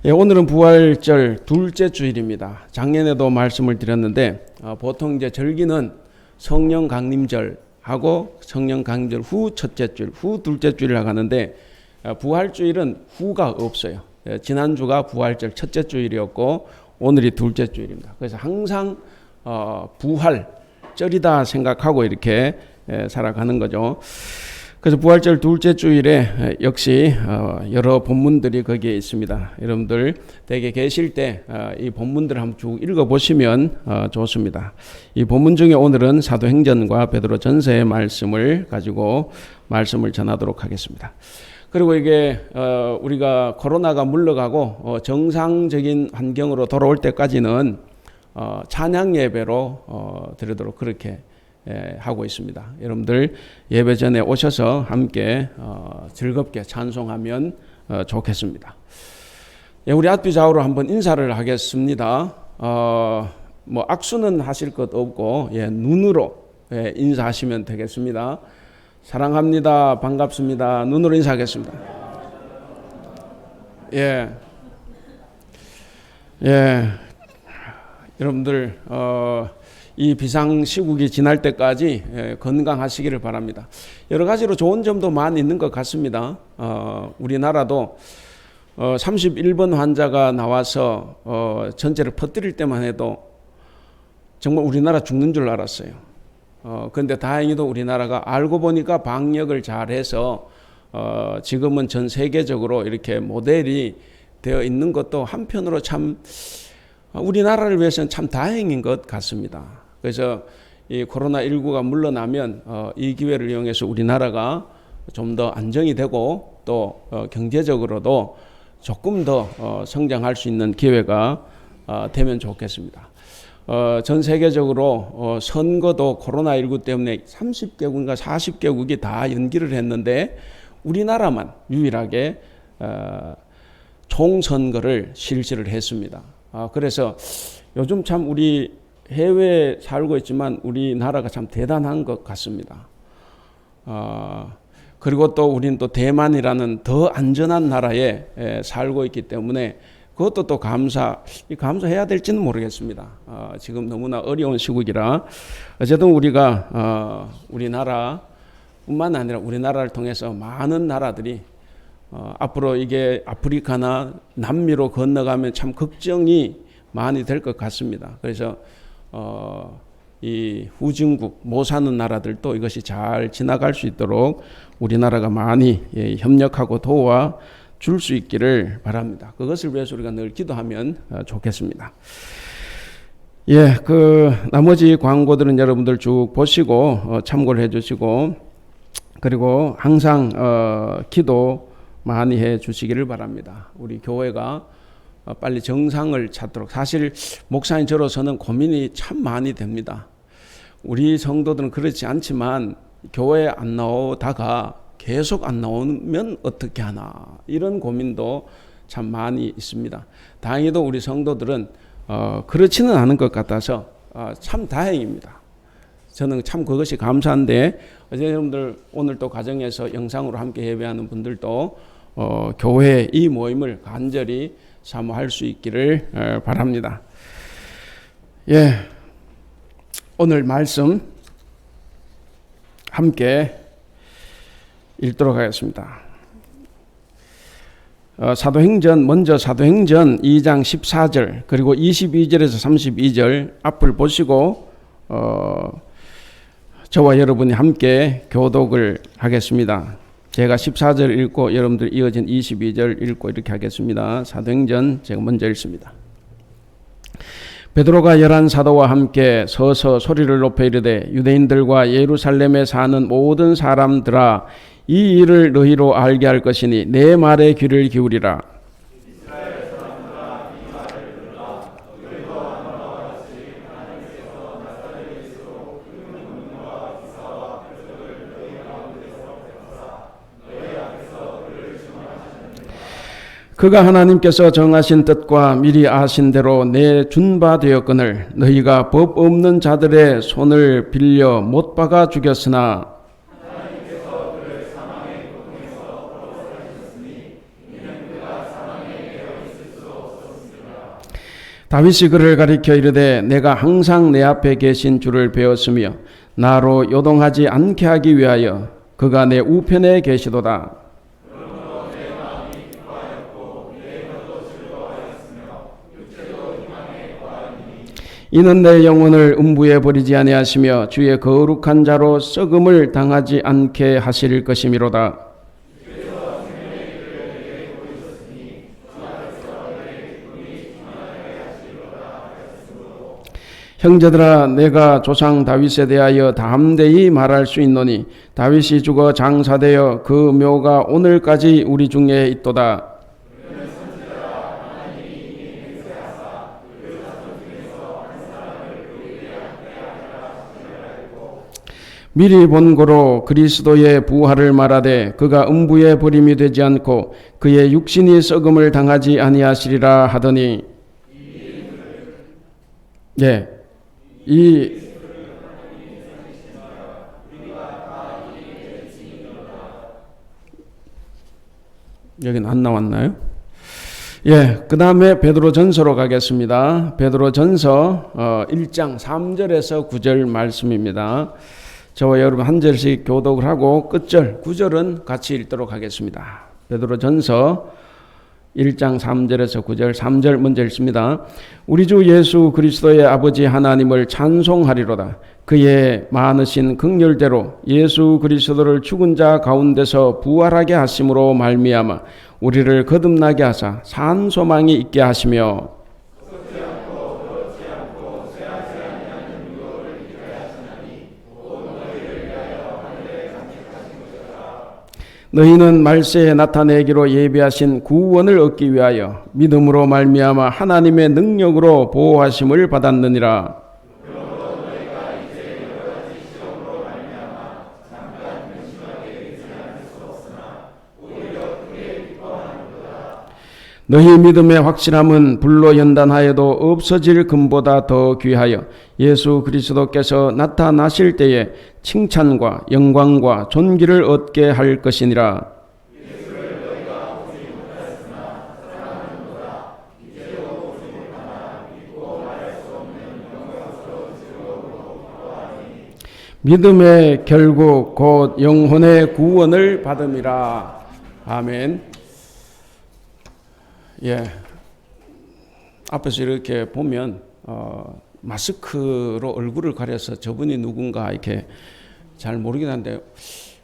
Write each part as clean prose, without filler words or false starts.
예, 오늘은 부활절 둘째 주일입니다. 작년에도 말씀을 드렸는데 보통 이제 절기는 성령 강림절하고 성령 강림절 후 첫째 주일, 후 둘째 주일이라고 하는데 부활주일은 후가 없어요. 예, 지난주가 부활절 첫째 주일이었고 오늘이 둘째 주일입니다. 그래서 항상 부활절이다 생각하고 이렇게 살아가는 거죠. 그래서 부활절 둘째 주일에 역시 여러 본문들이 거기에 있습니다. 여러분들 댁에 계실 때 이 본문들을 한번 쭉 읽어보시면 좋습니다. 이 본문 중에 오늘은 사도행전과 베드로전서의 말씀을 가지고 말씀을 전하도록 하겠습니다. 그리고 이게 우리가 코로나가 물러가고 정상적인 환경으로 돌아올 때까지는 찬양 예배로 드리도록 그렇게 하고 있습니다. 여러분들 예배 전에 오셔서 함께 즐겁게 찬송하면 좋겠습니다. 우리 앞뒤 좌우로 한번 인사를 하겠습니다. 뭐 악수는 하실 것 없고 눈으로 인사하시면 되겠습니다. 사랑합니다. 반갑습니다. 눈으로 인사하겠습니다. 여러분들 이 비상시국이 지날 때까지 건강하시기를 바랍니다. 여러 가지로 좋은 점도 많이 있는 것 같습니다. 우리나라도 31번 환자가 나와서 전체를 퍼뜨릴 때만 해도 정말 우리나라 죽는 줄 알았어요. 그런데 다행히도 우리나라가 알고 보니까 방역을 잘해서 지금은 전 세계적으로 이렇게 모델이 되어 있는 것도 한편으로 참 우리나라를 위해서는 참 다행인 것 같습니다. 그래서 이 코로나19가 물러나면 이 기회를 이용해서 우리나라가 좀 더 안정이 되고 또 경제적으로도 조금 더 성장할 수 있는 기회가 되면 좋겠습니다. 전 세계적으로 선거도 코로나19 때문에 30개국인가 40개국이 다 연기를 했는데 우리나라만 유일하게 총선거를 실시를 했습니다. 그래서 요즘 참 우리 해외에 살고 있지만 우리나라가 참 대단한 것 같습니다. 그리고 또 우리는 또 대만이라는 더 안전한 나라에 살고 있기 때문에 그것도 또 감사해야 될지는 모르겠습니다. 지금 너무나 어려운 시국이라 어쨌든 우리가 우리나라뿐만 아니라 우리나라를 통해서 많은 나라들이 앞으로 이게 아프리카나 남미로 건너가면 참 걱정이 많이 될 것 같습니다. 그래서 이 후진국 못 사는 나라들도 이것이 잘 지나갈 수 있도록 우리나라가 많이 협력하고 도와줄 수 있기를 바랍니다. 그것을 위해서 우리가 늘 기도하면 좋겠습니다. 나머지 광고들은 여러분들 쭉 보시고 참고를 해주시고 그리고 항상 기도 많이 해 주시기를 바랍니다. 우리 교회가 빨리 정상을 찾도록. 사실 목사님 저로서는 고민이 참 많이 됩니다. 우리 성도들은 그렇지 않지만 교회에 안 나오다가 계속 안 나오면 어떻게 하나 이런 고민도 참 많이 있습니다. 다행히도 우리 성도들은 그렇지는 않은 것 같아서 참 다행입니다. 저는 참 그것이 감사한데 어제 여러분들 오늘 또 가정에서 영상으로 함께 예배하는 분들도 교회 이 모임을 간절히 사모할 수 있기를 바랍니다. 오늘 말씀 함께 읽도록 하겠습니다. 먼저 사도행전 2장 14절 그리고 22절에서 32절 앞을 보시고 저와 여러분이 함께 교독을 하겠습니다. 제가 14절 읽고 여러분들 이어진 22절 읽고 이렇게 하겠습니다. 사도행전 제가 먼저 읽습니다. 베드로가 11 사도와 함께 서서 소리를 높여 이르되 유대인들과 예루살렘에 사는 모든 사람들아 이 일을 너희로 알게 할 것이니 내 말에 귀를 기울이라. 그가 하나님께서 정하신 뜻과 미리 아신 대로 내 준 바 되었거늘 너희가 법 없는 자들의 손을 빌려 못 박아 죽였으나 하나님께서 그를 사망의 고통에서 벗어나셨으니 이는 그가 사망에 이르러 있을수록 다윗이 그를 가리켜 이르되 내가 항상 내 앞에 계신 주를 배웠으며 나로 요동하지 않게 하기 위하여 그가 내 우편에 계시도다. 이는 내 영혼을 음부에 버리지 아니하시며 주의 거룩한 자로 썩음을 당하지 않게 하실 것이미로다. 형제들아 내가 조상 다윗에 대하여 담대히 말할 수 있노니 다윗이 죽어 장사되어 그 묘가 오늘까지 우리 중에 있도다. 미리 본고로 그리스도의 부활을 말하되 그가 음부에 버림이 되지 않고 그의 육신이 썩음을 당하지 아니하시리라 하더니 여기는 안 나왔나요? 그 다음에 베드로전서로 가겠습니다. 베드로전서 1장 3절에서 9절 말씀입니다. 저와 여러분 한 절씩 교독을 하고 끝절 9절은 같이 읽도록 하겠습니다. 베드로전서 1장 3절에서 9절 3절 먼저 읽습니다. 우리 주 예수 그리스도의 아버지 하나님을 찬송하리로다. 그의 많으신 긍휼대로 예수 그리스도를 죽은 자 가운데서 부활하게 하심으로 말미암아 우리를 거듭나게 하사 산 소망이 있게 하시며 너희는 말세에 나타내기로 예비하신 구원을 얻기 위하여 믿음으로 말미암아 하나님의 능력으로 보호하심을 받았느니라. 너희 믿음의 확실함은 불로 연단하여도 없어질 금보다 더 귀하여 예수 그리스도께서 나타나실 때에 칭찬과 영광과 존귀를 얻게 할 것이니라. 믿음의 결국 곧 영혼의 구원을 받음이라. 아멘. 앞에서 이렇게 보면 마스크로 얼굴을 가려서 저분이 누군가 이렇게 잘 모르긴 한데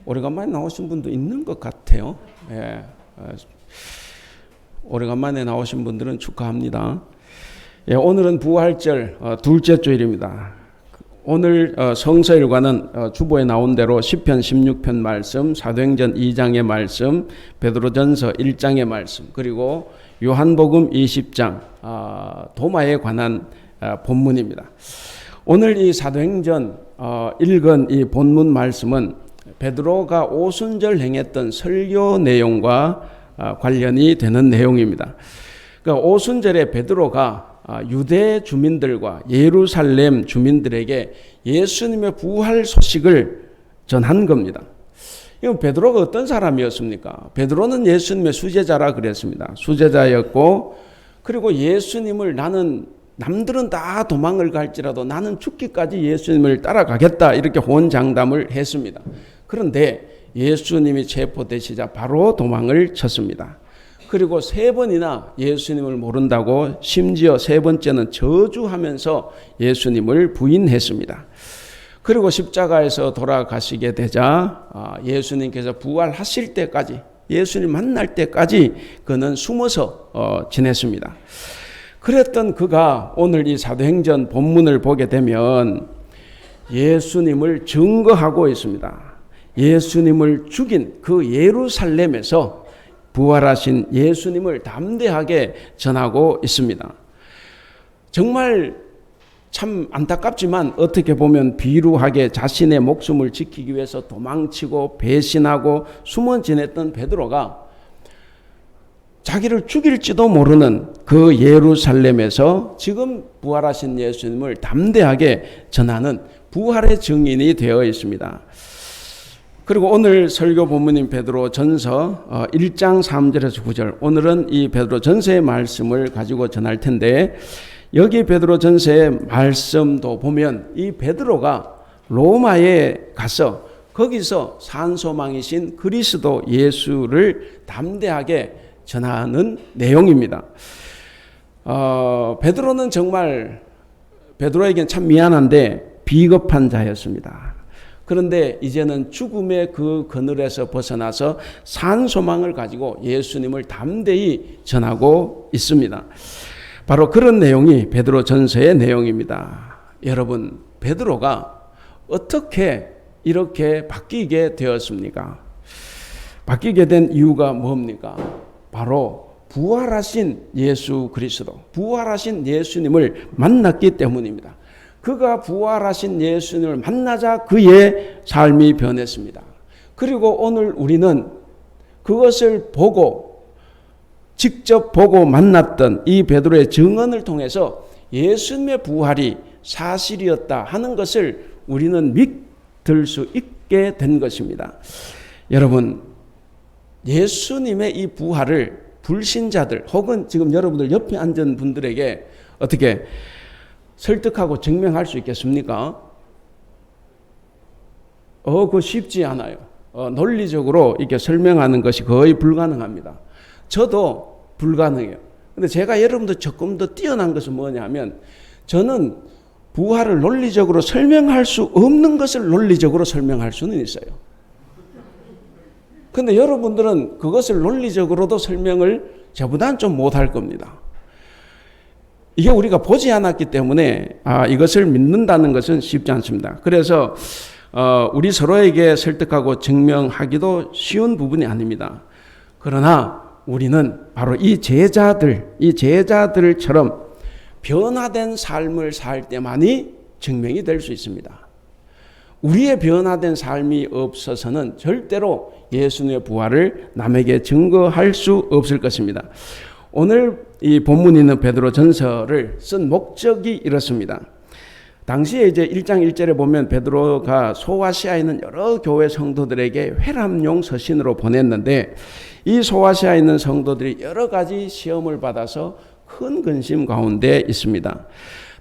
오래간만에 나오신 분도 있는 것 같아요. 오래간만에 나오신 분들은 축하합니다. 오늘은 부활절 둘째 주일입니다. 오늘 성서일과는 주보에 나온 대로 시편 16편 말씀, 사도행전 2장의 말씀, 베드로전서 1장의 말씀, 그리고 요한복음 20장 도마에 관한 본문입니다. 오늘 이 사도행전 읽은 이 본문 말씀은 베드로가 오순절 행했던 설교 내용과 관련이 되는 내용입니다. 그러니까 오순절에 베드로가 유대 주민들과 예루살렘 주민들에게 예수님의 부활 소식을 전한 겁니다. 이건 베드로가 어떤 사람이었습니까? 베드로는 예수님의 수제자라 그랬습니다. 수제자였고, 그리고 예수님을 나는 남들은 다 도망을 갈지라도 나는 죽기까지 예수님을 따라가겠다 이렇게 호언장담을 했습니다. 그런데 예수님이 체포되시자 바로 도망을 쳤습니다. 그리고 3번이나 예수님을 모른다고 심지어 3번째는 저주하면서 예수님을 부인했습니다. 그리고 십자가에서 돌아가시게 되자 예수님께서 부활하실 때까지, 예수님 만날 때까지 그는 숨어서 지냈습니다. 그랬던 그가 오늘 이 사도행전 본문을 보게 되면 예수님을 증거하고 있습니다. 예수님을 죽인 그 예루살렘에서 부활하신 예수님을 담대하게 전하고 있습니다. 정말 참 안타깝지만 어떻게 보면 비루하게 자신의 목숨을 지키기 위해서 도망치고 배신하고 숨어 지냈던 베드로가 자기를 죽일지도 모르는 그 예루살렘에서 지금 부활하신 예수님을 담대하게 전하는 부활의 증인이 되어 있습니다. 그리고 오늘 설교 본문인 베드로 전서 1장 3절에서 9절, 오늘은 이 베드로 전서의 말씀을 가지고 전할 텐데 여기 베드로전서의 말씀도 보면 이 베드로가 로마에 가서 거기서 산소망이신 그리스도 예수를 담대하게 전하는 내용입니다. 베드로는 정말 베드로에겐 참 미안한데 비겁한 자였습니다. 그런데 이제는 죽음의 그 그늘에서 벗어나서 산소망을 가지고 예수님을 담대히 전하고 있습니다. 바로 그런 내용이 베드로전서의 내용입니다. 여러분, 베드로가 어떻게 이렇게 바뀌게 되었습니까? 바뀌게 된 이유가 뭡니까? 바로 부활하신 예수 그리스도, 부활하신 예수님을 만났기 때문입니다. 그가 부활하신 예수님을 만나자 그의 삶이 변했습니다. 그리고 오늘 우리는 그것을 보고 직접 보고 만났던 이 베드로의 증언을 통해서 예수님의 부활이 사실이었다 하는 것을 우리는 믿을 수 있게 된 것입니다. 여러분, 예수님의 이 부활을 불신자들 혹은 지금 여러분들 옆에 앉은 분들에게 어떻게 설득하고 증명할 수 있겠습니까? 그거 쉽지 않아요. 논리적으로 이렇게 설명하는 것이 거의 불가능합니다. 저도 불가능해요. 근데 제가 여러분들 조금 더 뛰어난 것은 뭐냐면 저는 부활을 논리적으로 설명할 수 없는 것을 논리적으로 설명할 수는 있어요. 근데 여러분들은 그것을 논리적으로도 설명을 저보다는 좀 못할 겁니다. 이게 우리가 보지 않았기 때문에 이것을 믿는다는 것은 쉽지 않습니다. 그래서 우리 서로에게 설득하고 증명하기도 쉬운 부분이 아닙니다. 그러나 우리는 바로 이 제자들처럼 변화된 삶을 살 때만이 증명이 될 수 있습니다. 우리의 변화된 삶이 없어서는 절대로 예수님의 부활을 남에게 증거할 수 없을 것입니다. 오늘 이 본문에 있는 베드로전서를 쓴 목적이 이렇습니다. 당시에 이제 1장 1절에 보면 베드로가 소아시아에 있는 여러 교회 성도들에게 회람용 서신으로 보냈는데 이 소아시아에 있는 성도들이 여러 가지 시험을 받아서 큰 근심 가운데 있습니다.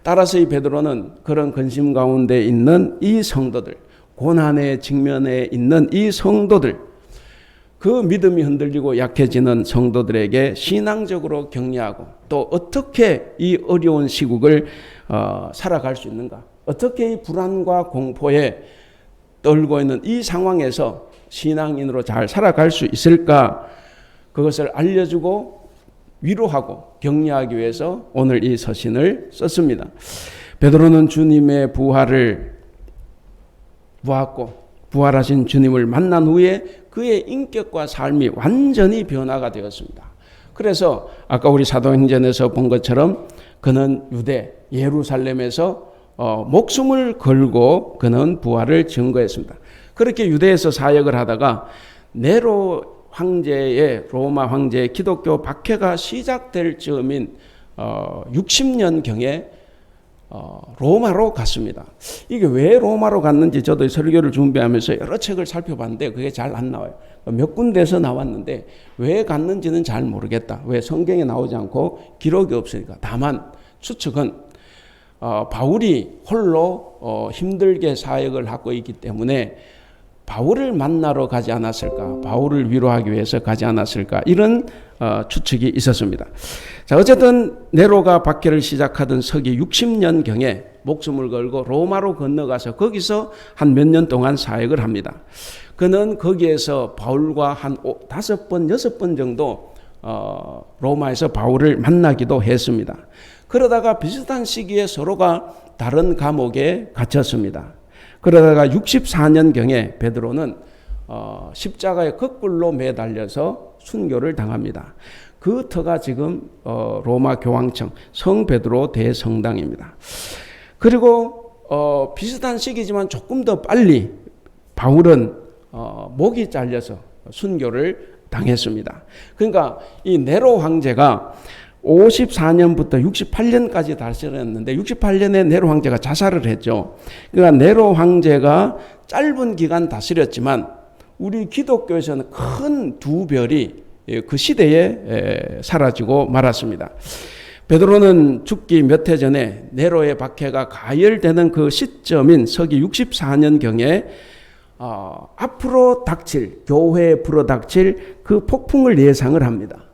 따라서 이 베드로는 그런 근심 가운데 있는 이 성도들, 고난의 직면에 있는 이 성도들, 그 믿음이 흔들리고 약해지는 성도들에게 신앙적으로 격려하고 또 어떻게 이 어려운 시국을 살아갈 수 있는가, 어떻게 이 불안과 공포에 떨고 있는 이 상황에서 신앙인으로 잘 살아갈 수 있을까, 그것을 알려주고 위로하고 격려하기 위해서 오늘 이 서신을 썼습니다. 베드로는 주님의 부활을 보았고 부활하신 주님을 만난 후에 그의 인격과 삶이 완전히 변화가 되었습니다. 그래서 아까 우리 사도행전에서 본 것처럼 그는 유대 예루살렘에서 목숨을 걸고 그는 부활을 증거했습니다. 그렇게 유대에서 사역을 하다가 네로 황제의 로마 황제의 기독교 박해가 시작될 즈음인 60년경에 로마로 갔습니다. 이게 왜 로마로 갔는지 저도 설교를 준비하면서 여러 책을 살펴봤는데 그게 잘 안 나와요. 몇 군데에서 나왔는데 왜 갔는지는 잘 모르겠다. 왜 성경에 나오지 않고 기록이 없으니까. 다만 추측은 바울이 홀로 힘들게 사역을 하고 있기 때문에 바울을 만나러 가지 않았을까, 바울을 위로하기 위해서 가지 않았을까, 이런 추측이 있었습니다. 자, 어쨌든 네로가 박해를 시작하던 서기 60년경에 목숨을 걸고 로마로 건너가서 거기서 한 몇 년 동안 사역을 합니다. 그는 거기에서 바울과 한 5번, 6번 정도 로마에서 바울을 만나기도 했습니다. 그러다가 비슷한 시기에 서로가 다른 감옥에 갇혔습니다. 그러다가 64년경에 베드로는 십자가에 거꾸로 매달려서 순교를 당합니다. 그 터가 지금 로마 교황청 성 베드로 대성당입니다. 그리고 비슷한 시기지만 조금 더 빨리 바울은 목이 잘려서 순교를 당했습니다. 그러니까 이 네로 황제가 54년부터 68년까지 다스렸는데 68년에 네로 황제가 자살을 했죠. 그러니까 네로 황제가 짧은 기간 다스렸지만 우리 기독교에서는 큰 두 별이 그 시대에 사라지고 말았습니다. 베드로는 죽기 몇 해 전에 네로의 박해가 가열되는 그 시점인 서기 64년경에 앞으로 닥칠, 교회에 불어닥칠 그 폭풍을 예상을 합니다.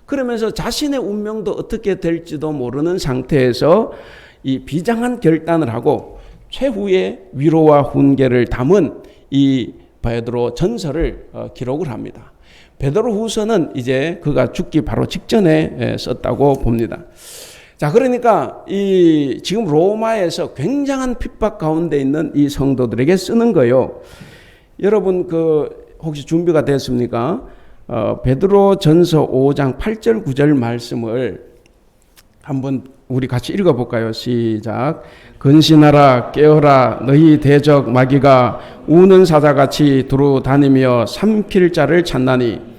그러면서 자신의 운명도 어떻게 될지도 모르는 상태에서 이 비장한 결단을 하고 최후의 위로와 훈계를 담은 이 베드로 전서를 기록을 합니다. 베드로 후서는 이제 그가 죽기 바로 직전에 썼다고 봅니다. 자, 그러니까 이 지금 로마에서 굉장한 핍박 가운데 있는 이 성도들에게 쓰는 거요. 여러분 혹시 준비가 됐습니까? 베드로 전서 5장 8절 9절 말씀을 한번 우리 같이 읽어볼까요? 시작. 근신하라 깨어라 너희 대적 마귀가 우는 사자같이 두루 다니며 삼킬 자를 찾나니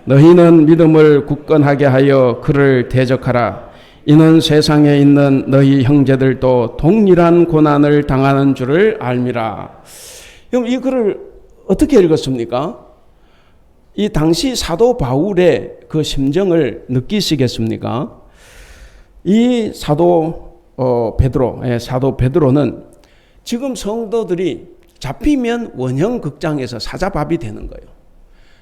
너희는 믿음을 굳건하게 하여 그를 대적하라. 이는 세상에 있는 너희 형제들도 동일한 고난을 당하는 줄을 알미라. 그럼 이 글을 어떻게 읽었습니까? 이 당시 사도 바울의 그 심정을 느끼시겠습니까? 이 사도 베드로는 지금 성도들이 잡히면 원형 극장에서 사자밥이 되는 거예요.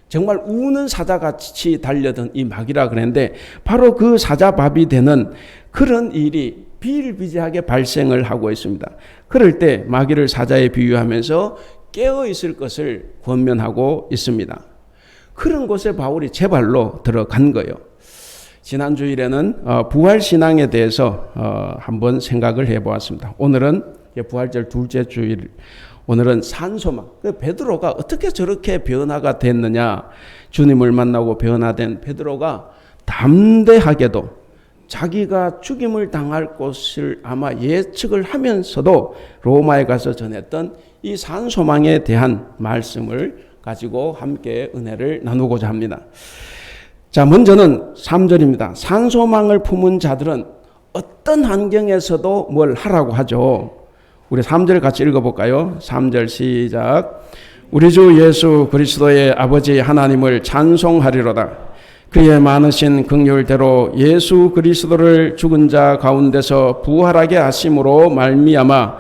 정말 우는 사자같이 달려든 이 마귀라 그랬는데 바로 그 사자밥이 되는 그런 일이 비일비재하게 발생을 하고 있습니다. 그럴 때 마귀를 사자에 비유하면서 깨어 있을 것을 권면하고 있습니다. 그런 곳에 바울이 제발로 들어간 거예요. 지난 주일에는 부활신앙에 대해서 한번 생각을 해보았습니다. 오늘은 부활절 둘째 주일, 오늘은 산소망. 베드로가 어떻게 저렇게 변화가 됐느냐. 주님을 만나고 변화된 베드로가 담대하게도 자기가 죽임을 당할 것을 아마 예측을 하면서도 로마에 가서 전했던 이 산소망에 대한 말씀을 가지고 함께 은혜를 나누고자 합니다. 자, 먼저는 3절입니다. 산소망을 품은 자들은 어떤 환경에서도 뭘 하라고 하죠. 우리 3절 같이 읽어볼까요? 3절 시작. 우리 주 예수 그리스도의 아버지 하나님을 찬송하리로다. 그의 많으신 긍휼대로 예수 그리스도를 죽은 자 가운데서 부활하게 하심으로 말미암아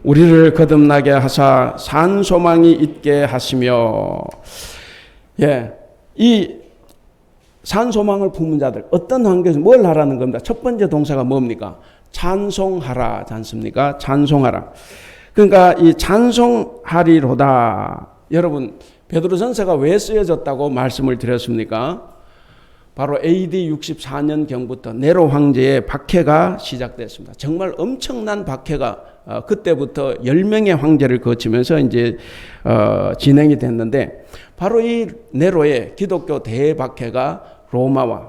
우리를 거듭나게 하사 산소망이 있게 하시며. 이 산소망을 품은 자들 어떤 환경에서 뭘 하라는 겁니다. 첫 번째 동사가 뭡니까? 찬송하라지 않습니까? 찬송하라. 그러니까 이 찬송하리로다. 여러분, 베드로전서가 왜 쓰여졌다고 말씀을 드렸습니까? 바로 AD 64년경부터 네로 황제의 박해가 시작됐습니다. 정말 엄청난 박해가 그때부터 10명의 황제를 거치면서 이제 진행이 됐는데 바로 이 네로의 기독교 대박해가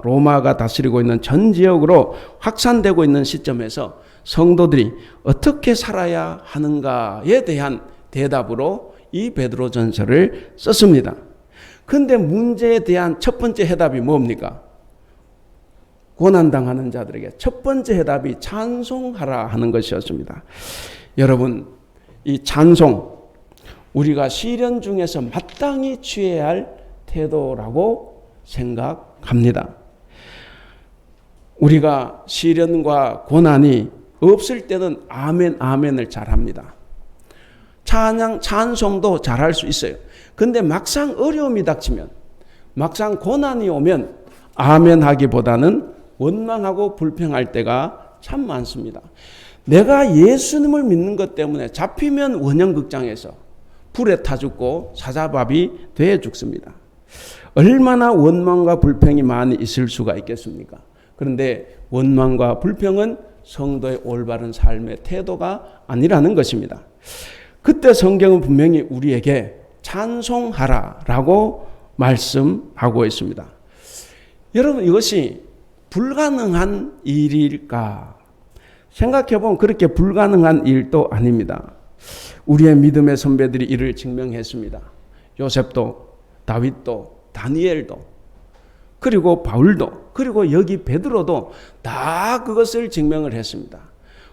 로마가 다스리고 있는 전 지역으로 확산되고 있는 시점에서 성도들이 어떻게 살아야 하는가에 대한 대답으로 이 베드로전서를 썼습니다. 그런데 문제에 대한 첫 번째 해답이 뭡니까? 고난당하는 자들에게 첫 번째 해답이 찬송하라 하는 것이었습니다. 여러분, 이 찬송, 우리가 시련 중에서 마땅히 취해야 할 태도라고 생각합니다. 우리가 시련과 고난이 없을 때는 아멘, 아멘을 잘합니다. 찬송도 잘할 수 있어요. 근데 막상 어려움이 닥치면, 막상 고난이 오면 아멘 하기보다는 원망하고 불평할 때가 참 많습니다. 내가 예수님을 믿는 것 때문에 잡히면 원형극장에서 불에 타 죽고 사자밥이 돼 죽습니다. 얼마나 원망과 불평이 많이 있을 수가 있겠습니까? 그런데 원망과 불평은 성도의 올바른 삶의 태도가 아니라는 것입니다. 그때 성경은 분명히 우리에게 찬송하라라고 말씀하고 있습니다. 여러분, 이것이 불가능한 일일까? 생각해보면 그렇게 불가능한 일도 아닙니다. 우리의 믿음의 선배들이 이를 증명했습니다. 요셉도, 다윗도, 다니엘도, 그리고 바울도, 그리고 여기 베드로도 다 그것을 증명을 했습니다.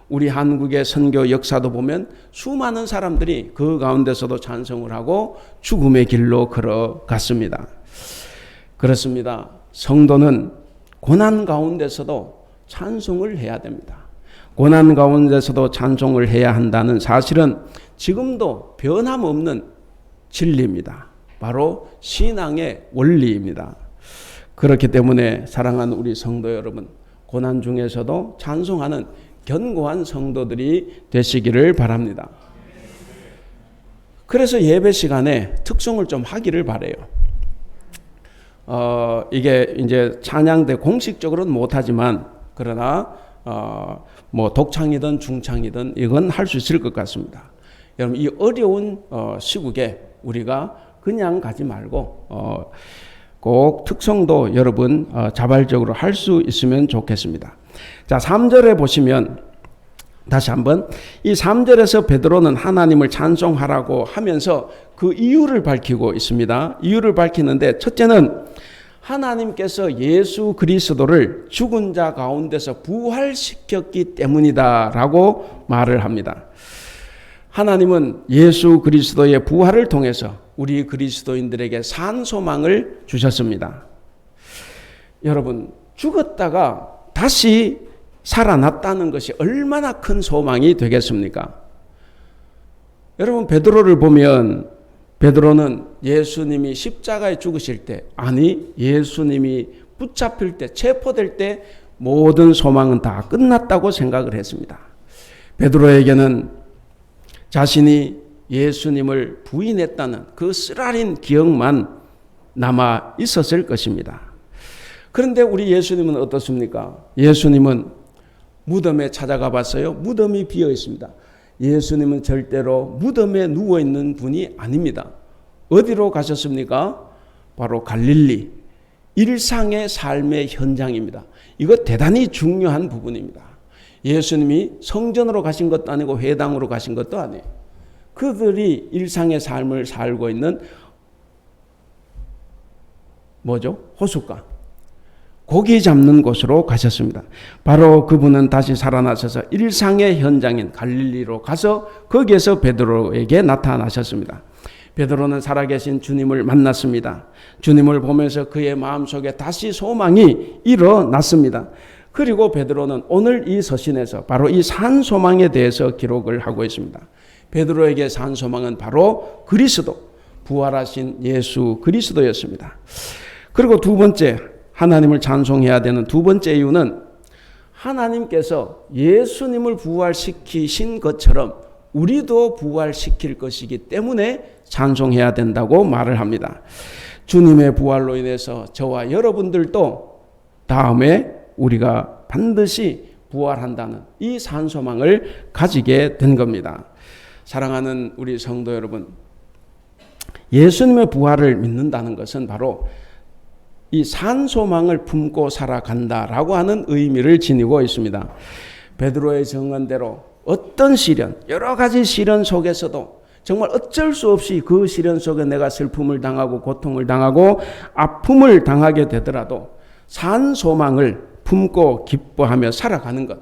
우리 한국의 선교 역사도 보면 수많은 사람들이 그 가운데서도 찬송을 하고 죽음의 길로 걸어갔습니다. 그렇습니다. 성도는 고난 가운데서도 찬송을 해야 됩니다. 고난 가운데서도 찬송을 해야 한다는 사실은 지금도 변함없는 진리입니다. 바로 신앙의 원리입니다. 그렇기 때문에 사랑하는 우리 성도 여러분, 고난 중에서도 찬송하는 견고한 성도들이 되시기를 바랍니다. 그래서 예배 시간에 특송을 좀 하기를 바라요. 이게 이제 찬양대 공식적으로는 못하지만 그러나 뭐 독창이든 중창이든 이건 할 수 있을 것 같습니다. 여러분 이 어려운 시국에 우리가 그냥 가지 말고 꼭 특성도 여러분 자발적으로 할 수 있으면 좋겠습니다. 자, 3절에 보시면 다시 한번 이 3절에서 베드로는 하나님을 찬송하라고 하면서 그 이유를 밝히고 있습니다. 이유를 밝히는데 첫째는 하나님께서 예수 그리스도를 죽은 자 가운데서 부활시켰기 때문이다라고 말을 합니다. 하나님은 예수 그리스도의 부활을 통해서 우리 그리스도인들에게 산 소망을 주셨습니다. 여러분, 죽었다가 다시 살아났다는 것이 얼마나 큰 소망이 되겠습니까? 여러분, 베드로를 보면 베드로는 예수님이 십자가에 죽으실 때, 아니 예수님이 붙잡힐 때, 체포될 때 모든 소망은 다 끝났다고 생각을 했습니다. 베드로에게는 자신이 예수님을 부인했다는 그 쓰라린 기억만 남아 있었을 것입니다. 그런데 우리 예수님은 어떻습니까? 예수님은 무덤에 찾아가 봤어요. 무덤이 비어 있습니다. 예수님은 절대로 무덤에 누워 있는 분이 아닙니다. 어디로 가셨습니까? 바로 갈릴리, 일상의 삶의 현장입니다. 이거 대단히 중요한 부분입니다. 예수님이 성전으로 가신 것도 아니고 회당으로 가신 것도 아니에요. 그들이 일상의 삶을 살고 있는 뭐죠? 호숫가, 고기 잡는 곳으로 가셨습니다. 바로 그분은 다시 살아나셔서 일상의 현장인 갈릴리로 가서 거기에서 베드로에게 나타나셨습니다. 베드로는 살아계신 주님을 만났습니다. 주님을 보면서 그의 마음속에 다시 소망이 일어났습니다. 그리고 베드로는 오늘 이 서신에서 바로 이 산 소망에 대해서 기록을 하고 있습니다. 베드로에게 산 소망은 바로 그리스도, 부활하신 예수 그리스도였습니다. 그리고 두 번째, 하나님을 찬송해야 되는 두 번째 이유는 하나님께서 예수님을 부활시키신 것처럼 우리도 부활시킬 것이기 때문에 찬송해야 된다고 말을 합니다. 주님의 부활로 인해서 저와 여러분들도 다음에 우리가 반드시 부활한다는 이 산소망을 가지게 된 겁니다. 사랑하는 우리 성도 여러분, 예수님의 부활을 믿는다는 것은 바로 이 산소망을 품고 살아간다라고 하는 의미를 지니고 있습니다. 베드로의 증언대로 어떤 시련, 여러 가지 시련 속에서도 정말 어쩔 수 없이 그 시련 속에 내가 슬픔을 당하고 고통을 당하고 아픔을 당하게 되더라도 산소망을 품고 기뻐하며 살아가는 것,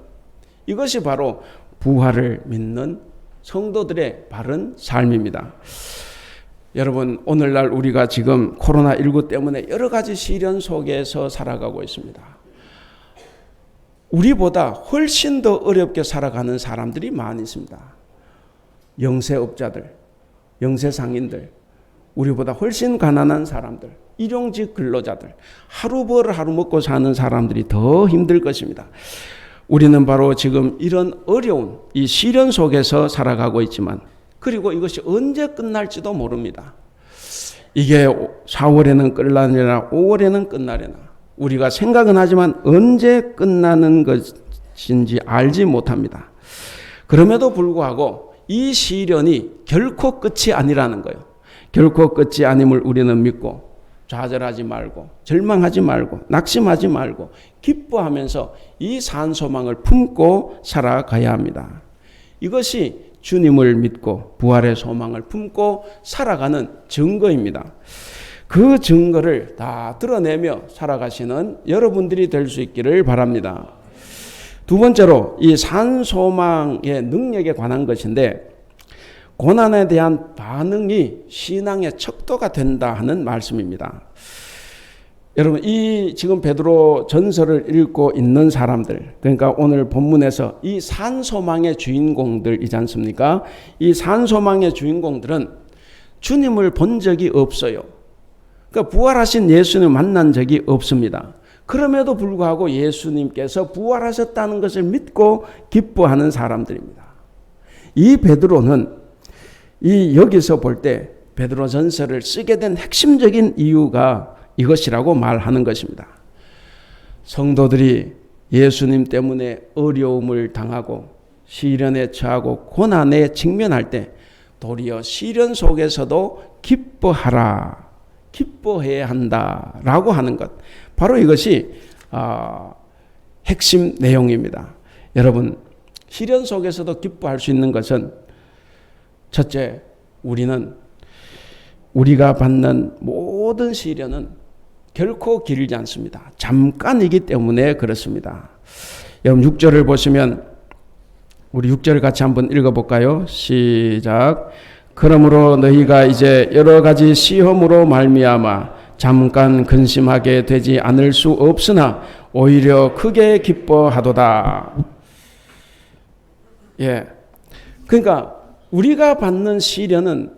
이것이 바로 부활을 믿는 성도들의 바른 삶입니다. 여러분, 오늘날 우리가 지금 코로나19 때문에 여러 가지 시련 속에서 살아가고 있습니다. 우리보다 훨씬 더 어렵게 살아가는 사람들이 많이 있습니다. 영세업자들, 영세상인들, 우리보다 훨씬 가난한 사람들, 일용직 근로자들, 하루 벌 하루 먹고 사는 사람들이 더 힘들 것입니다. 우리는 바로 지금 이런 어려운 이 시련 속에서 살아가고 있지만, 그리고 이것이 언제 끝날지도 모릅니다. 이게 4월에는 끝나려나 5월에는 끝나려나 우리가 생각은 하지만 언제 끝나는 것인지 알지 못합니다. 그럼에도 불구하고 이 시련이 결코 끝이 아니라는 거예요. 결코 끝이 아님을 우리는 믿고 좌절하지 말고 절망하지 말고 낙심하지 말고 기뻐하면서 이 산소망을 품고 살아가야 합니다. 이것이 주님을 믿고 부활의 소망을 품고 살아가는 증거입니다. 그 증거를 다 드러내며 살아가시는 여러분들이 될 수 있기를 바랍니다. 두 번째로 이 산소망의 능력에 관한 것인데, 고난에 대한 반응이 신앙의 척도가 된다 하는 말씀입니다. 여러분, 이 지금 베드로 전서를 읽고 있는 사람들, 그러니까 오늘 본문에서 이 산소망의 주인공들이지 않습니까? 이 산소망의 주인공들은 주님을 본 적이 없어요. 그러니까 부활하신 예수님을 만난 적이 없습니다. 그럼에도 불구하고 예수님께서 부활하셨다는 것을 믿고 기뻐하는 사람들입니다. 이 베드로는 여기서 볼 때 베드로 전서를 쓰게 된 핵심적인 이유가 이것이라고 말하는 것입니다. 성도들이 예수님 때문에 어려움을 당하고 시련에 처하고 고난에 직면할 때 도리어 시련 속에서도 기뻐하라, 기뻐해야 한다라고 하는 것, 바로 이것이 핵심 내용입니다. 여러분, 시련 속에서도 기뻐할 수 있는 것은 첫째, 우리가 받는 모든 시련은 결코 길지 않습니다. 잠깐이기 때문에 그렇습니다. 여러분 6절을 보시면 우리 6절 같이 한번 읽어볼까요? 시작. 그러므로 너희가 이제 여러 가지 시험으로 말미암아 잠깐 근심하게 되지 않을 수 없으나 오히려 크게 기뻐하도다. 예, 그러니까 우리가 받는 시련은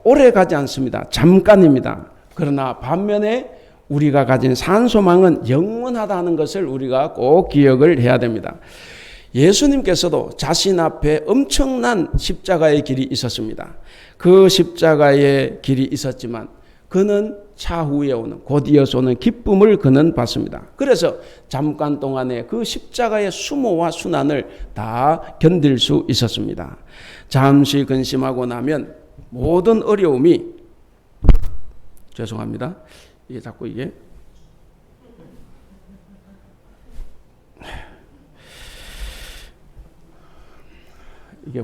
오래 가지 않습니다. 잠깐입니다. 그러나 반면에 우리가 가진 산소망은 영원하다는 것을 우리가 꼭 기억을 해야 됩니다. 예수님께서도 자신 앞에 엄청난 십자가의 길이 있었습니다. 그 십자가의 길이 있었지만 그는 차후에 오는, 곧 이어서 오는 기쁨을 그는 받습니다. 그래서 잠깐 동안에 그 십자가의 수모와 순환을 다 견딜 수 있었습니다. 잠시 근심하고 나면 모든 어려움이, 죄송합니다. 이게 자꾸 이게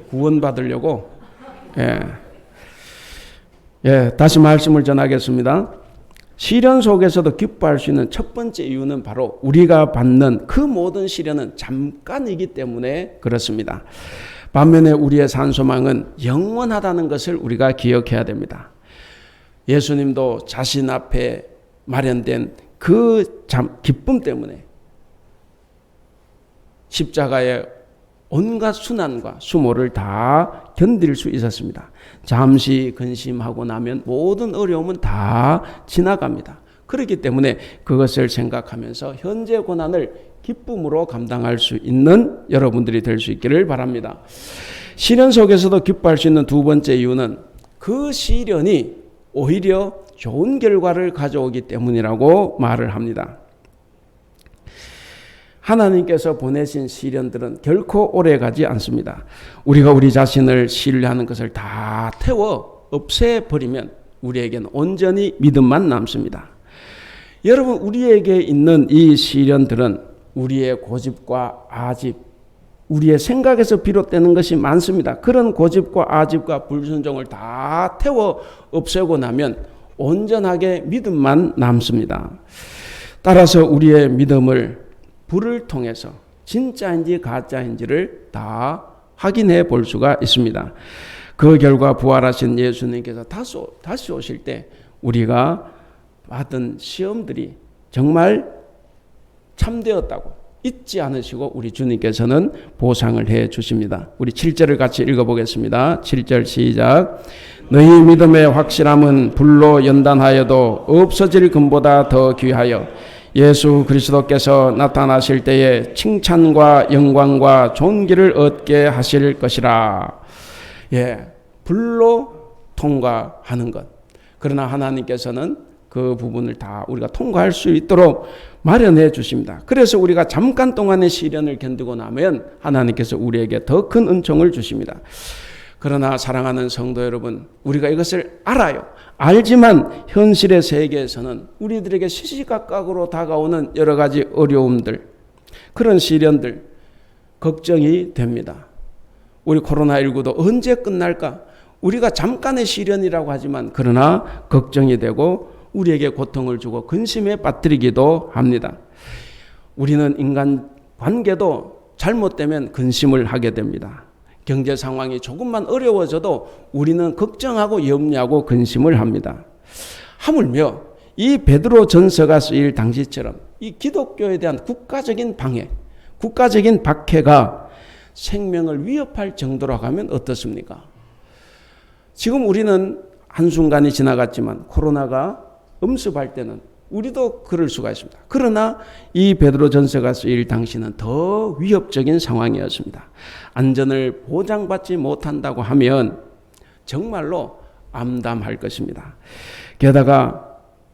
구원받으려고 다시 말씀을 전하겠습니다. 시련 속에서도 기뻐할 수 있는 첫 번째 이유는 바로 우리가 받는 그 모든 시련은 잠깐이기 때문에 그렇습니다. 반면에 우리의 산소망은 영원하다는 것을 우리가 기억해야 됩니다. 예수님도 자신 앞에 마련된 그 기쁨 때문에 십자가의 온갖 순환과 수모를 다 견딜 수 있었습니다. 잠시 근심하고 나면 모든 어려움은 다 지나갑니다. 그렇기 때문에 그것을 생각하면서 현재 고난을 기쁨으로 감당할 수 있는 여러분들이 될 수 있기를 바랍니다. 시련 속에서도 기뻐할 수 있는 두 번째 이유는 그 시련이 오히려 좋은 결과를 가져오기 때문이라고 말을 합니다. 하나님께서 보내신 시련들은 결코 오래가지 않습니다. 우리가 우리 자신을 신뢰하는 것을 다 태워 없애버리면 우리에게는 온전히 믿음만 남습니다. 여러분, 우리에게 있는 이 시련들은 우리의 고집과 아집, 우리의 생각에서 비롯되는 것이 많습니다. 그런 고집과 아집과 불순종을 다 태워 없애고 나면 온전하게 믿음만 남습니다. 따라서 우리의 믿음을 불을 통해서 진짜인지 가짜인지를 다 확인해 볼 수가 있습니다. 그 결과 부활하신 예수님께서 다시 오실 때 우리가 받은 시험들이 정말 참되었다고 잊지 않으시고 우리 주님께서는 보상을 해 주십니다. 우리 7절을 같이 읽어보겠습니다. 7절 시작. 너희 믿음의 확실함은 불로 연단하여도 없어질 금보다 더 귀하여 예수 그리스도께서 나타나실 때에 칭찬과 영광과 존귀를 얻게 하실 것이라. 불로 통과하는 것. 그러나 하나님께서는 그 부분을 다 우리가 통과할 수 있도록 마련해 주십니다. 그래서 우리가 잠깐 동안의 시련을 견디고 나면 하나님께서 우리에게 더 큰 은총을 주십니다. 그러나 사랑하는 성도 여러분, 우리가 이것을 알아요. 알지만 현실의 세계에서는 우리들에게 시시각각으로 다가오는 여러 가지 어려움들, 그런 시련들, 걱정이 됩니다. 우리 코로나19도 언제 끝날까? 우리가 잠깐의 시련이라고 하지만 그러나 걱정이 되고 우리에게 고통을 주고 근심에 빠뜨리기도 합니다. 우리는 인간 관계도 잘못되면 근심을 하게 됩니다. 경제 상황이 조금만 어려워져도 우리는 걱정하고 염려하고 근심을 합니다. 하물며 이 베드로 전서가 쓰일 당시처럼 이 기독교에 대한 국가적인 방해, 국가적인 박해가 생명을 위협할 정도로 가면 어떻습니까? 지금 우리는 한순간이 지나갔지만 코로나가 엄습할 때는 우리도 그럴 수가 있습니다. 그러나 이 베드로 전서가 쓰일 당시는 더 위협적인 상황이었습니다. 안전을 보장받지 못한다고 하면 정말로 암담할 것입니다. 게다가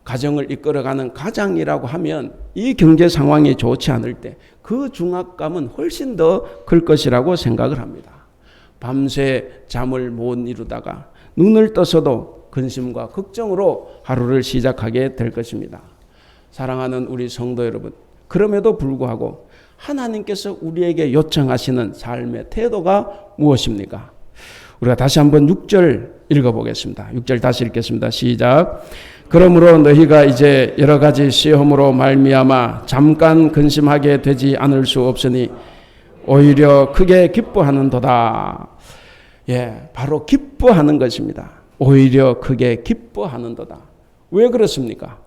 가정을 이끌어가는 가장이라고 하면 이 경제 상황이 좋지 않을 때 그 중압감은 훨씬 더 클 것이라고 생각을 합니다. 밤새 잠을 못 이루다가 눈을 떠서도 근심과 걱정으로 하루를 시작하게 될 것입니다. 사랑하는 우리 성도 여러분, 그럼에도 불구하고 하나님께서 우리에게 요청하시는 삶의 태도가 무엇입니까? 우리가 다시 한번 6절 읽어보겠습니다. 6절 다시 읽겠습니다. 시작. 그러므로 너희가 이제 여러 가지 시험으로 말미암아 잠깐 근심하게 되지 않을 수 없으니 오히려 크게 기뻐하는도다. 예, 바로 기뻐하는 것입니다. 오히려 크게 기뻐하는도다. 왜 그렇습니까?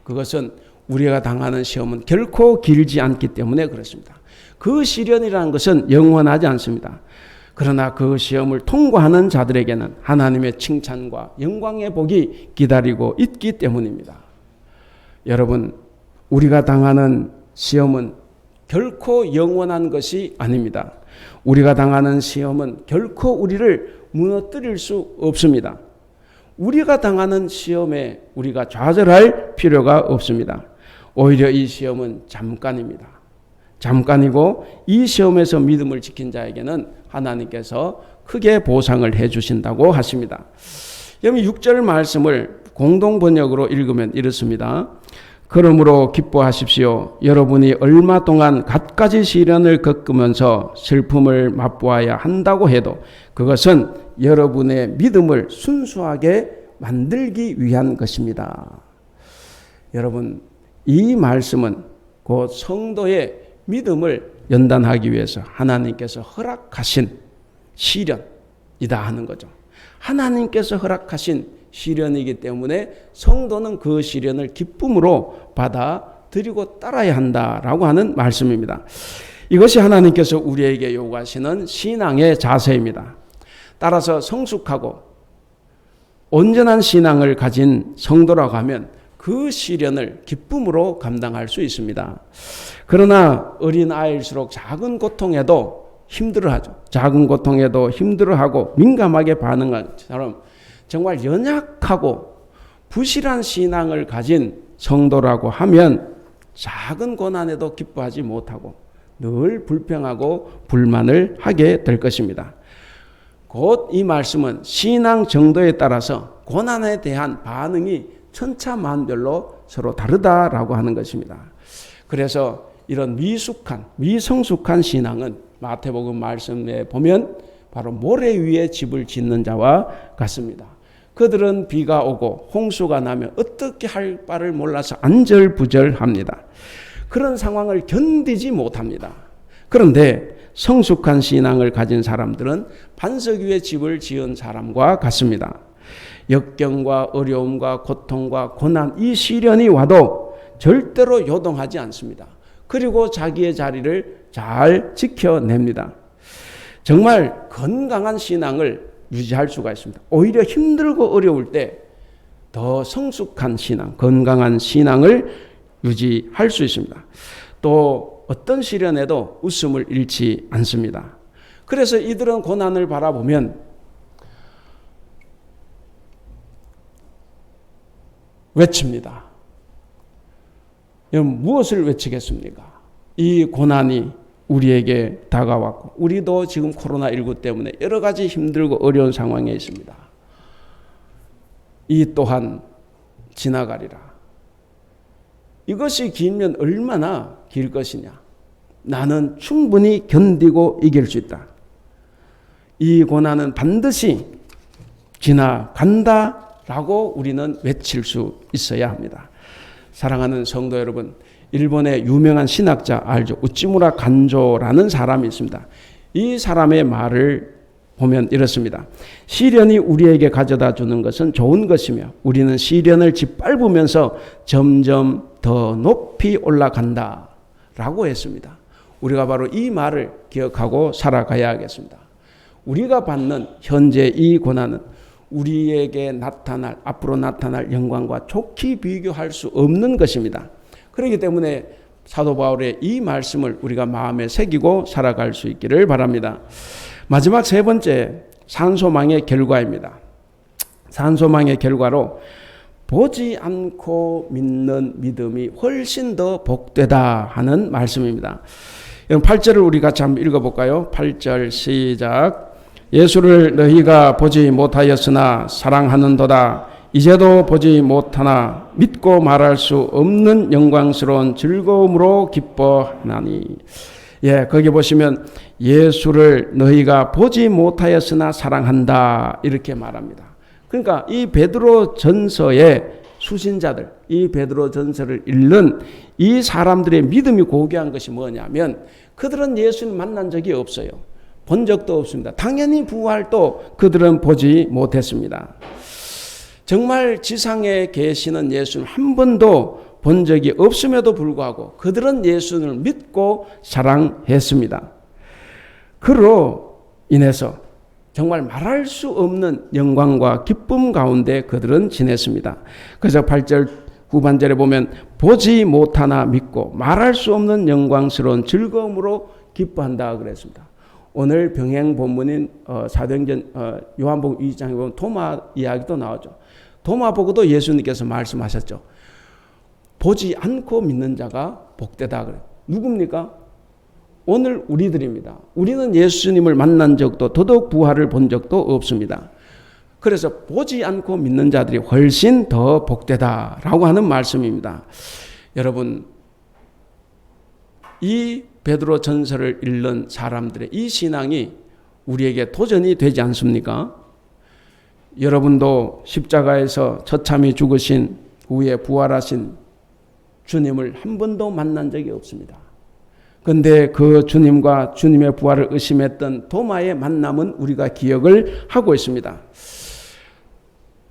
그것은 우리가 당하는 시험은 결코 길지 않기 때문에 그렇습니다. 그 시련이라는 것은 영원하지 않습니다. 그러나 그 시험을 통과하는 자들에게는 하나님의 칭찬과 영광의 복이 기다리고 있기 때문입니다. 여러분, 우리가 당하는 시험은 결코 영원한 것이 아닙니다. 우리가 당하는 시험은 결코 우리를 무너뜨릴 수 없습니다. 우리가 당하는 시험에 우리가 좌절할 필요가 없습니다. 오히려 이 시험은 잠깐입니다. 잠깐이고 이 시험에서 믿음을 지킨 자에게는 하나님께서 크게 보상을 해 주신다고 하십니다. 여러분 6절 말씀을 공동 번역으로 읽으면 이렇습니다. 그러므로 기뻐하십시오. 여러분이 얼마 동안 갖가지 시련을 겪으면서 슬픔을 맛보아야 한다고 해도 그것은 여러분의 믿음을 순수하게 만들기 위한 것입니다. 여러분, 이 말씀은 곧 성도의 믿음을 연단하기 위해서 하나님께서 허락하신 시련이다 하는 거죠. 하나님께서 허락하신 시련이기 때문에 성도는 그 시련을 기쁨으로 받아들이고 따라야 한다라고 하는 말씀입니다. 이것이 하나님께서 우리에게 요구하시는 신앙의 자세입니다. 따라서 성숙하고 온전한 신앙을 가진 성도라고 하면 그 시련을 기쁨으로 감당할 수 있습니다. 그러나 어린 아이일수록 작은 고통에도 힘들어하죠. 작은 고통에도 힘들어하고 민감하게 반응하는 것처럼 정말 연약하고 부실한 신앙을 가진 성도라고 하면 작은 고난에도 기뻐하지 못하고 늘 불평하고 불만을 하게 될 것입니다. 곧 이 말씀은 신앙 정도에 따라서 고난에 대한 반응이 천차만별로 서로 다르다라고 하는 것입니다. 그래서 이런 미성숙한 신앙은 마태복음 말씀에 보면 바로 모래 위에 집을 짓는 자와 같습니다. 그들은 비가 오고 홍수가 나면 어떻게 할 바를 몰라서 안절부절합니다. 그런 상황을 견디지 못합니다. 그런데 성숙한 신앙을 가진 사람들은 반석 위에 집을 지은 사람과 같습니다. 역경과 어려움과 고통과 고난, 이 시련이 와도 절대로 요동하지 않습니다. 그리고 자기의 자리를 잘 지켜냅니다. 정말 건강한 신앙을 유지할 수가 있습니다. 오히려 힘들고 어려울 때 더 성숙한 신앙, 건강한 신앙을 유지할 수 있습니다. 또 어떤 시련에도 웃음을 잃지 않습니다. 그래서 이들은 고난을 바라보면 외칩니다. 무엇을 외치겠습니까? 이 고난이 우리에게 다가왔고 우리도 지금 코로나19 때문에 여러 가지 힘들고 어려운 상황에 있습니다. 이 또한 지나가리라. 이것이 길면 얼마나 길 것이냐. 나는 충분히 견디고 이길 수 있다. 이 고난은 반드시 지나간다라고 우리는 외칠 수 있어야 합니다. 사랑하는 성도 여러분, 일본의 유명한 신학자 알죠? 우찌무라 간조라는 사람이 있습니다. 이 사람의 말을 보면 이렇습니다. 시련이 우리에게 가져다 주는 것은 좋은 것이며 우리는 시련을 짓밟으면서 점점 더 높이 올라간다 라고 했습니다. 우리가 바로 이 말을 기억하고 살아가야겠습니다. 우리가 받는 현재 이 고난은 우리에게 앞으로 나타날 영광과 좋게 비교할 수 없는 것입니다. 그렇기 때문에 사도 바울의 이 말씀을 우리가 마음에 새기고 살아갈 수 있기를 바랍니다. 마지막 세 번째, 산소망의 결과입니다. 산소망의 결과로 보지 않고 믿는 믿음이 훨씬 더 복되다 하는 말씀입니다. 8절을 우리 같이 한번 읽어볼까요? 8절 시작. 예수를 너희가 보지 못하였으나 사랑하는도다. 이제도 보지 못하나 믿고 말할 수 없는 영광스러운 즐거움으로 기뻐하나니. 거기 보시면 예수를 너희가 보지 못하였으나 사랑한다 이렇게 말합니다. 그러니까 이 베드로 전서의 수신자들, 이 베드로 전서를 읽는 이 사람들의 믿음이 고귀한 것이 뭐냐면 그들은 예수님 만난 적이 없어요. 본 적도 없습니다. 당연히 부활도 그들은 보지 못했습니다. 정말 지상에 계시는 예수는 한 번도 본 적이 없음에도 불구하고 그들은 예수를 믿고 사랑했습니다. 그로 인해서 정말 말할 수 없는 영광과 기쁨 가운데 그들은 지냈습니다. 그래서 8절 후반절에 보면 보지 못하나 믿고 말할 수 없는 영광스러운 즐거움으로 기뻐한다 그랬습니다. 오늘 병행 본문인 사도행전 요한복음 2장에 보면 도마 이야기도 나오죠. 도마 보고도 예수님께서 말씀하셨죠. 보지 않고 믿는 자가 복되다 그래요. 누굽니까? 오늘 우리들입니다. 우리는 예수님을 만난 적도 더더욱 부활을 본 적도 없습니다. 그래서 보지 않고 믿는 자들이 훨씬 더 복되다라고 하는 말씀입니다. 여러분, 이 베드로 전서를 읽는 사람들의 이 신앙이 우리에게 도전이 되지 않습니까? 여러분도 십자가에서 처참히 죽으신 후에 부활하신 주님을 한 번도 만난 적이 없습니다. 그런데 그 주님과 주님의 부활을 의심했던 도마의 만남은 우리가 기억을 하고 있습니다.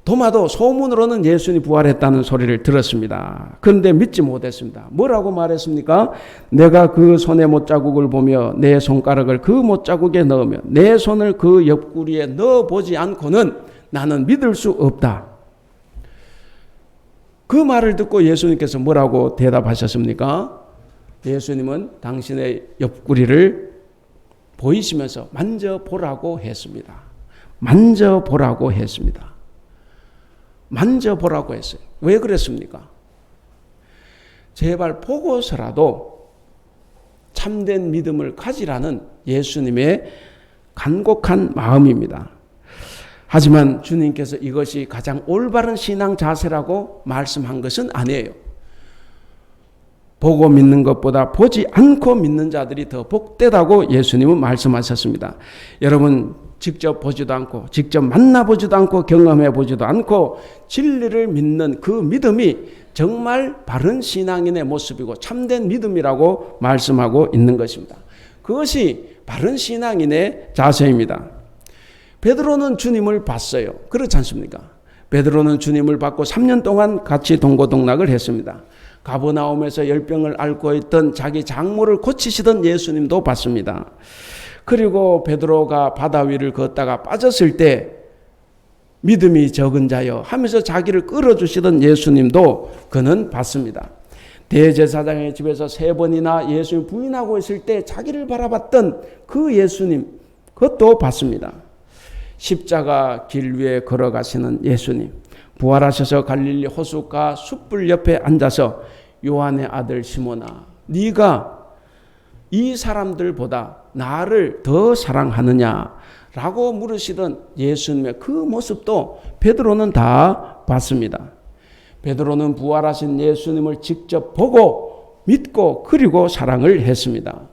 도마도 소문으로는 예수님이 부활했다는 소리를 들었습니다. 그런데 믿지 못했습니다. 뭐라고 말했습니까? 내가 그 손의 못자국을 보며 내 손가락을 그 못자국에 넣으며 내 손을 그 옆구리에 넣어보지 않고는 나는 믿을 수 없다. 그 말을 듣고 예수님께서 뭐라고 대답하셨습니까? 예수님은 당신의 옆구리를 보이시면서 만져보라고 했습니다. 만져보라고 했습니다. 만져보라고 했어요. 왜 그랬습니까? 제발 보고서라도 참된 믿음을 가지라는 예수님의 간곡한 마음입니다. 하지만 주님께서 이것이 가장 올바른 신앙 자세라고 말씀한 것은 아니에요. 보고 믿는 것보다 보지 않고 믿는 자들이 더 복되다고 예수님은 말씀하셨습니다. 여러분, 직접 보지도 않고 직접 만나보지도 않고 경험해보지도 않고 진리를 믿는 그 믿음이 정말 바른 신앙인의 모습이고 참된 믿음이라고 말씀하고 있는 것입니다. 그것이 바른 신앙인의 자세입니다. 베드로는 주님을 봤어요. 그렇지 않습니까? 베드로는 주님을 받고 3년 동안 같이 동고동락을 했습니다. 가버나움에서 열병을 앓고 있던 자기 장모를 고치시던 예수님도 봤습니다. 그리고 베드로가 바다 위를 걷다가 빠졌을 때 믿음이 적은 자여 하면서 자기를 끌어주시던 예수님도 그는 봤습니다. 대제사장의 집에서 3번이나 예수님 부인하고 있을 때 자기를 바라봤던 그 예수님, 그것도 봤습니다. 십자가 길 위에 걸어가시는 예수님, 부활하셔서 갈릴리 호숫가 숯불 옆에 앉아서 요한의 아들 시몬아, 네가 이 사람들보다 나를 더 사랑하느냐라고 물으시던 예수님의 그 모습도 베드로는 다 봤습니다. 베드로는 부활하신 예수님을 직접 보고 믿고 그리고 사랑을 했습니다.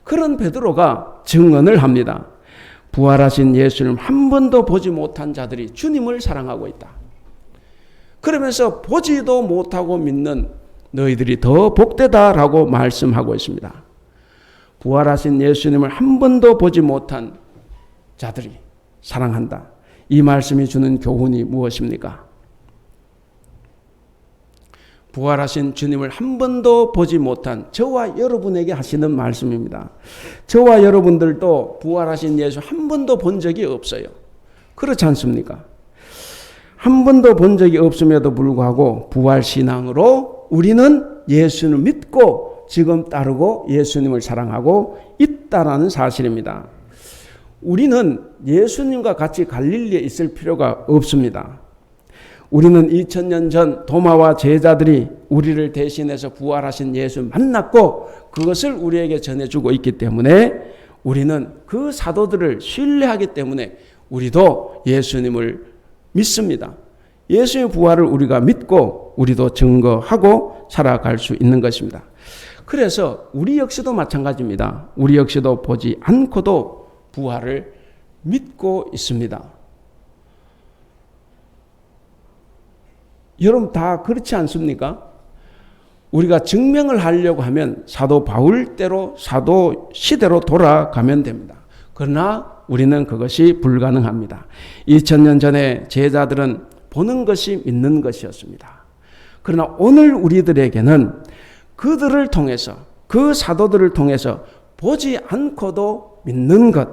그런 베드로가 증언을 합니다. 부활하신 예수님 한 번도 보지 못한 자들이 주님을 사랑하고 있다. 그러면서 보지도 못하고 믿는 너희들이 더 복되다라고 말씀하고 있습니다. 부활하신 예수님을 한 번도 보지 못한 자들이 사랑한다. 이 말씀이 주는 교훈이 무엇입니까? 부활하신 주님을 한 번도 보지 못한 저와 여러분에게 하시는 말씀입니다. 저와 여러분들도 부활하신 예수 한 번도 본 적이 없어요. 그렇지 않습니까? 한 번도 본 적이 없음에도 불구하고 부활신앙으로 우리는 예수를 믿고 지금 따르고 예수님을 사랑하고 있다라는 사실입니다. 우리는 예수님과 같이 갈릴리에 있을 필요가 없습니다. 우리는 2000년 전 도마와 제자들이 우리를 대신해서 부활하신 예수 만났고 그것을 우리에게 전해주고 있기 때문에 우리는 그 사도들을 신뢰하기 때문에 우리도 예수님을 믿습니다. 예수의 부활을 우리가 믿고 우리도 증거하고 살아갈 수 있는 것입니다. 그래서 우리 역시도 마찬가지입니다. 우리 역시도 보지 않고도 부활을 믿고 있습니다. 여러분 다 그렇지 않습니까? 우리가 증명을 하려고 하면 사도 바울대로 사도 시대로 돌아가면 됩니다. 그러나 우리는 그것이 불가능합니다. 2000년 전에 제자들은 보는 것이 믿는 것이었습니다. 그러나 오늘 우리들에게는 그들을 통해서 그 사도들을 통해서 보지 않고도 믿는 것.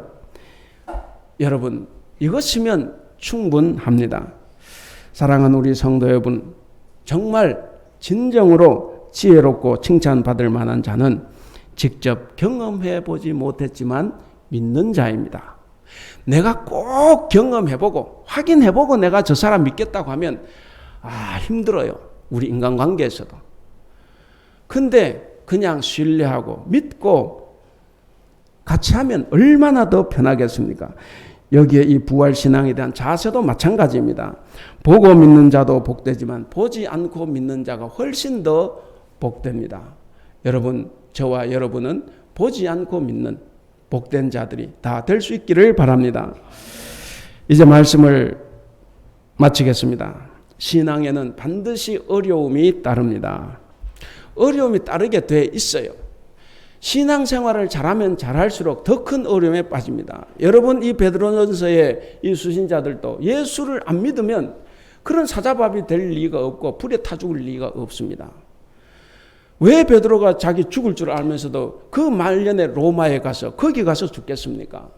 여러분 이것이면 충분합니다. 사랑하는 우리 성도 여러분, 정말 진정으로 지혜롭고 칭찬받을 만한 자는 직접 경험해 보지 못했지만 믿는 자입니다. 내가 꼭 경험해보고 확인해보고 내가 저 사람 믿겠다고 하면 힘들어요. 우리 인간관계에서도. 근데 그냥 신뢰하고 믿고 같이 하면 얼마나 더 편하겠습니까? 여기에 이 부활신앙에 대한 자세도 마찬가지입니다. 보고 믿는 자도 복되지만 보지 않고 믿는 자가 훨씬 더 복됩니다. 여러분, 저와 여러분은 보지 않고 믿는 복된 자들이 다 될 수 있기를 바랍니다. 이제 말씀을 마치겠습니다. 신앙에는 반드시 어려움이 따릅니다. 어려움이 따르게 돼 있어요. 신앙생활을 잘하면 잘할수록 더 큰 어려움에 빠집니다. 여러분 이 베드로전서의 이 수신자들도 예수를 안 믿으면 그런 사자밥이 될 리가 없고 불에 타 죽을 리가 없습니다. 왜 베드로가 자기 죽을 줄 알면서도 그 말년에 로마에 가서 거기 가서 죽겠습니까?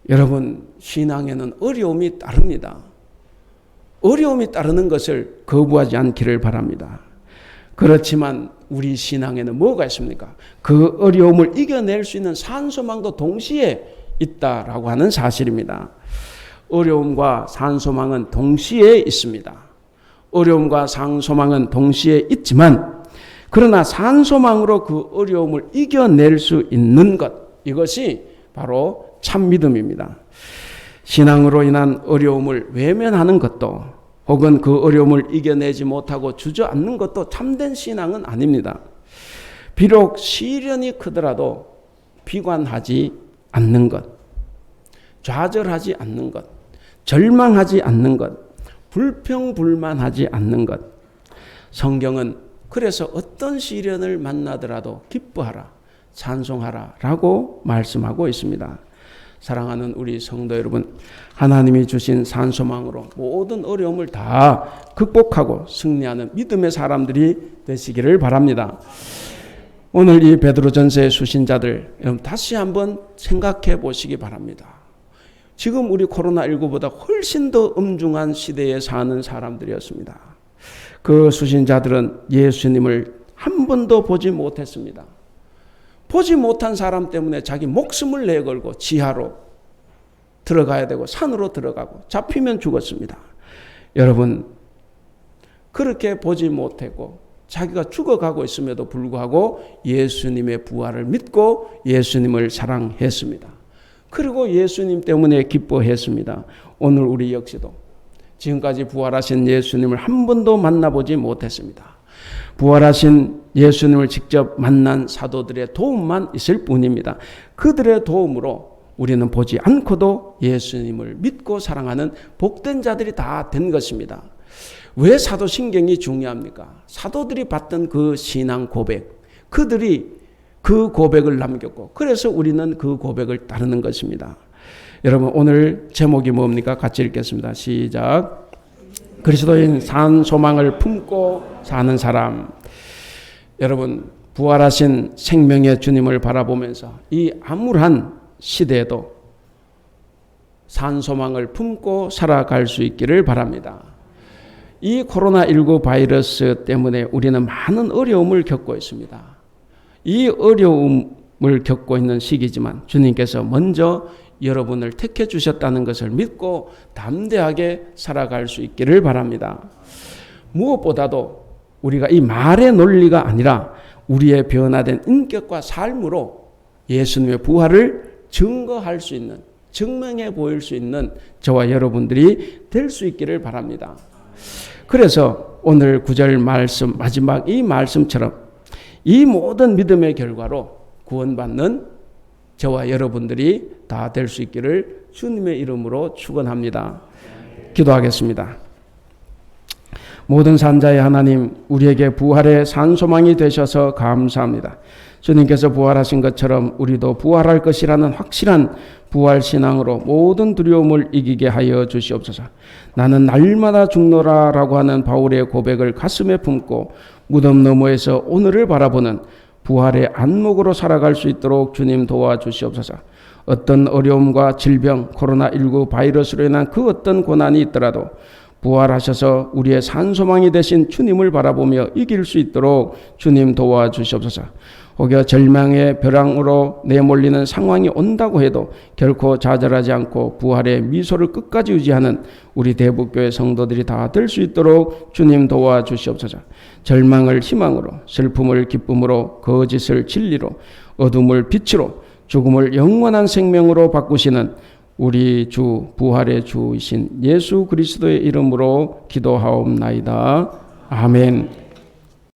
여러분 신앙에는 어려움이 따릅니다. 어려움이 따르는 것을 거부하지 않기를 바랍니다. 그렇지만 우리 신앙에는 뭐가 있습니까? 그 어려움을 이겨낼 수 있는 산소망도 동시에 있다라고 하는 사실입니다. 어려움과 산소망은 동시에 있습니다. 어려움과 산소망은 동시에 있지만 그러나 산소망으로 그 어려움을 이겨낼 수 있는 것, 이것이 바로 참 믿음입니다. 신앙으로 인한 어려움을 외면하는 것도 혹은 그 어려움을 이겨내지 못하고 주저앉는 것도 참된 신앙은 아닙니다. 비록 시련이 크더라도 비관하지 않는 것, 좌절하지 않는 것, 절망하지 않는 것, 불평불만하지 않는 것. 성경은 그래서 어떤 시련을 만나더라도 기뻐하라, 찬송하라 라고 말씀하고 있습니다. 사랑하는 우리 성도 여러분, 하나님이 주신 산소망으로 모든 어려움을 다 극복하고 승리하는 믿음의 사람들이 되시기를 바랍니다. 오늘 이 베드로전서의 수신자들 여러분 다시 한번 생각해 보시기 바랍니다. 지금 우리 코로나19보다 훨씬 더 엄중한 시대에 사는 사람들이었습니다. 그 수신자들은 예수님을 한 번도 보지 못했습니다. 보지 못한 사람 때문에 자기 목숨을 내걸고 지하로 들어가야 되고 산으로 들어가고 잡히면 죽었습니다. 여러분 그렇게 보지 못했고 자기가 죽어가고 있음에도 불구하고 예수님의 부활을 믿고 예수님을 사랑했습니다. 그리고 예수님 때문에 기뻐했습니다. 오늘 우리 역시도 지금까지 부활하신 예수님을 한 번도 만나보지 못했습니다. 부활하신 예수님을 직접 만난 사도들의 도움만 있을 뿐입니다. 그들의 도움으로 우리는 보지 않고도 예수님을 믿고 사랑하는 복된 자들이 다 된 것입니다. 왜 사도신경이 중요합니까? 사도들이 받던 그 신앙 고백, 그들이 그 고백을 남겼고 그래서 우리는 그 고백을 따르는 것입니다. 여러분 오늘 제목이 뭡니까? 같이 읽겠습니다. 시작. 그리스도인 산 소망을 품고 사는 사람. 여러분 부활하신 생명의 주님을 바라보면서 이 암울한 시대에도 산 소망을 품고 살아갈 수 있기를 바랍니다. 이 코로나19 바이러스 때문에 우리는 많은 어려움을 겪고 있습니다. 이 어려움을 겪고 있는 시기지만 주님께서 먼저 여러분을 택해 주셨다는 것을 믿고 담대하게 살아갈 수 있기를 바랍니다. 무엇보다도 우리가 이 말의 논리가 아니라 우리의 변화된 인격과 삶으로 예수님의 부활을 증거할 수 있는, 증명해 보일 수 있는 저와 여러분들이 될 수 있기를 바랍니다. 그래서 오늘 9절 말씀, 마지막 이 말씀처럼 이 모든 믿음의 결과로 구원받는 저와 여러분들이 다 될 수 있기를 주님의 이름으로 축원합니다. 기도하겠습니다. 모든 산자의 하나님, 우리에게 부활의 산소망이 되셔서 감사합니다. 주님께서 부활하신 것처럼 우리도 부활할 것이라는 확실한 부활신앙으로 모든 두려움을 이기게 하여 주시옵소서. 나는 날마다 죽노라라고 하는 바울의 고백을 가슴에 품고 무덤 너머에서 오늘을 바라보는 부활의 안목으로 살아갈 수 있도록 주님 도와주시옵소서. 어떤 어려움과 질병, 코로나19 바이러스로 인한 그 어떤 고난이 있더라도 부활하셔서 우리의 산소망이 되신 주님을 바라보며 이길 수 있도록 주님 도와주시옵소서. 혹여 절망의 벼랑으로 내몰리는 상황이 온다고 해도 결코 좌절하지 않고 부활의 미소를 끝까지 유지하는 우리 대북교회 성도들이 다 될 수 있도록 주님 도와주시옵소서. 절망을 희망으로, 슬픔을 기쁨으로, 거짓을 진리로, 어둠을 빛으로, 죽음을 영원한 생명으로 바꾸시는 우리 주 부활의 주이신 예수 그리스도의 이름으로 기도하옵나이다. 아멘.